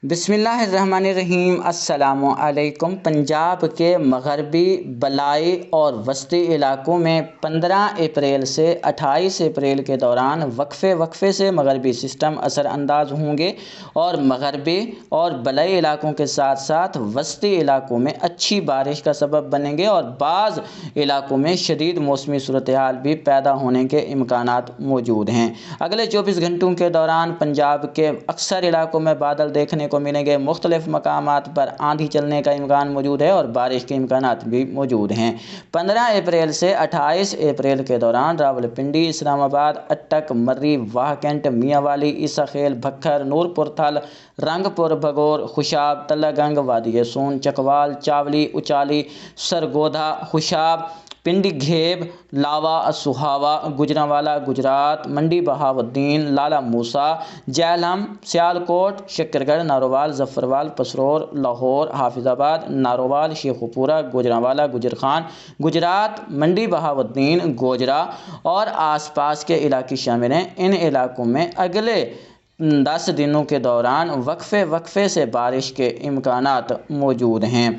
بسم اللہ الرحمن الرحیم۔ السلام علیکم۔ پنجاب کے مغربی، بالائی اور وسطی علاقوں میں 15 اپریل سے 28 اپریل کے دوران وقفے سے مغربی سسٹم اثر انداز ہوں گے اور مغربی اور بالائی علاقوں کے ساتھ ساتھ وسطی علاقوں میں اچھی بارش کا سبب بنیں گے اور بعض علاقوں میں شدید موسمی صورتحال بھی پیدا ہونے کے امکانات موجود ہیں۔ اگلے 24 گھنٹوں کے دوران پنجاب کے اکثر علاقوں میں بادل دیکھنے کو ملیں گے۔ مختلف مقامات پر آندھی چلنے کا امکان موجود ہے اور بارش کے امکانات بھی موجود ہیں۔ 15 اپریل سے 28 اپریل کے دوران راولپنڈی، اسلام آباد، اٹک، مرری، واہ کینٹ، میاں والی، عیسی خیل، بھکر، نورپور تھل، رنگ پور بھگور، خوشاب، تلہ گنگ، وادی سون، چکوال، چاولی، اچالی، سرگودھا، خوشاب، پنڈی گھیب، لاوا، سہاوا، گجرانوالہ، گجرات، منڈی بہاؤالدین، لالا موسیٰ، جہلم، سیالکوٹ، شکرگڑھ، نارووال، ظفروال، پسرور، لاہور، حافظ آباد، نارووال، شیخوپورہ، گوجرانوالہ، گجرخان، گجرات، منڈی بہاؤالدین، گوجرا اور آس پاس کے علاقے شامل ہیں۔ ان علاقوں میں اگلے 10 دنوں کے دوران وقفے سے بارش کے امکانات موجود ہیں،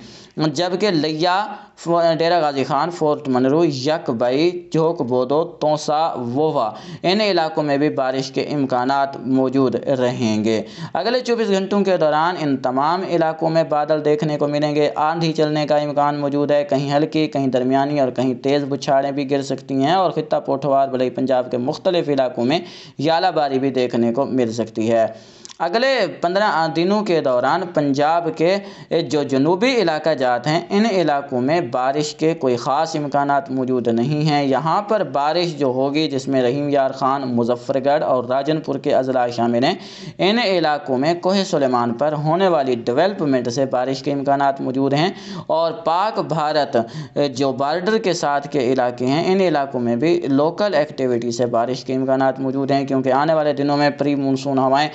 جبکہ لیا، ڈیرہ غازی خان، فورٹ منرو، یک بائی، جھوک بودو، تونسا، وووا، ان علاقوں میں بھی بارش کے امکانات موجود رہیں گے۔ اگلے 24 گھنٹوں کے دوران ان تمام علاقوں میں بادل دیکھنے کو ملیں گے۔ آندھی چلنے کا امکان موجود ہے، کہیں ہلکی، کہیں درمیانی اور کہیں تیز بچھاڑیں بھی گر سکتی ہیں اور خطہ پوٹھوار بالائی پنجاب کے مختلف علاقوں میں ژالہ باری بھی دیکھنے کو مل سکتی ہے۔ اگلے 15 دنوں کے دوران پنجاب کے جو جنوبی علاقہ جات ہیں ان علاقوں میں بارش کے کوئی خاص امکانات موجود نہیں ہیں۔ یہاں پر بارش جو ہوگی، جس میں رحیم یار خان، مظفر گڑھ اور راجن پور کے اضلاع شامل ہیں، ان علاقوں میں کوہ سلیمان پر ہونے والی ڈیولپمنٹ سے بارش کے امکانات موجود ہیں اور پاک بھارت جو بارڈر کے ساتھ کے علاقے ہیں ان علاقوں میں بھی لوکل ایکٹیویٹی سے بارش کے امکانات موجود ہیں، کیونکہ آنے والے دنوں میں پری مونسون ہوائیں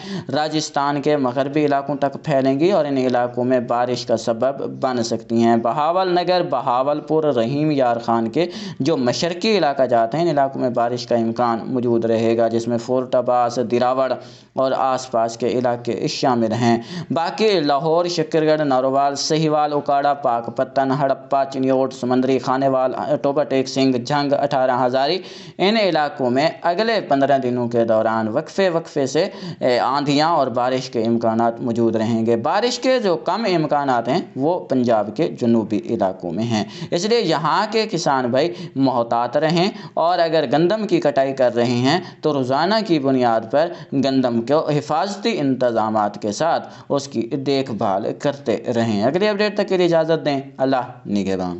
راجستھان کے مغربی علاقوں تک پھیلیں گی اور ان علاقوں میں بارش کا سبب بن سکتی ہیں۔ بہاول نگر، بہاولپور، رحیم یار خان کے جو مشرقی علاقہ جاتے ہیں ان علاقوں میں بارش کا امکان موجود رہے گا، جس میں فورٹ عباس، دراوڑ اور آس پاس کے علاقے شامل ہیں۔ باقی لاہور، شکرگڑھ، نارووال، سہیوال، اکاڑا، پاک پتن، ہڑپہ، چنیوٹ، سمندری، خانیوال، ٹوبہ ٹیک سنگھ، جھنگ، 18 ہزاری، ان علاقوں میں اگلے 15 دنوں کے دوران وقفے سے آندھیاں اور بارش کے امکانات موجود رہیں گے۔ بارش کے جو کم امکانات ہیں وہ پنجاب کے جنوبی علاقوں میں ہیں، اس لیے یہاں کے کسان بھائی محتاط رہیں اور اگر گندم کی کٹائی کر رہے ہیں تو روزانہ کی بنیاد پر گندم کو حفاظتی انتظامات کے ساتھ اس کی دیکھ بھال کرتے رہیں۔ اگلی اپڈیٹ تک کے لیے اجازت دیں۔ اللہ نگہبان۔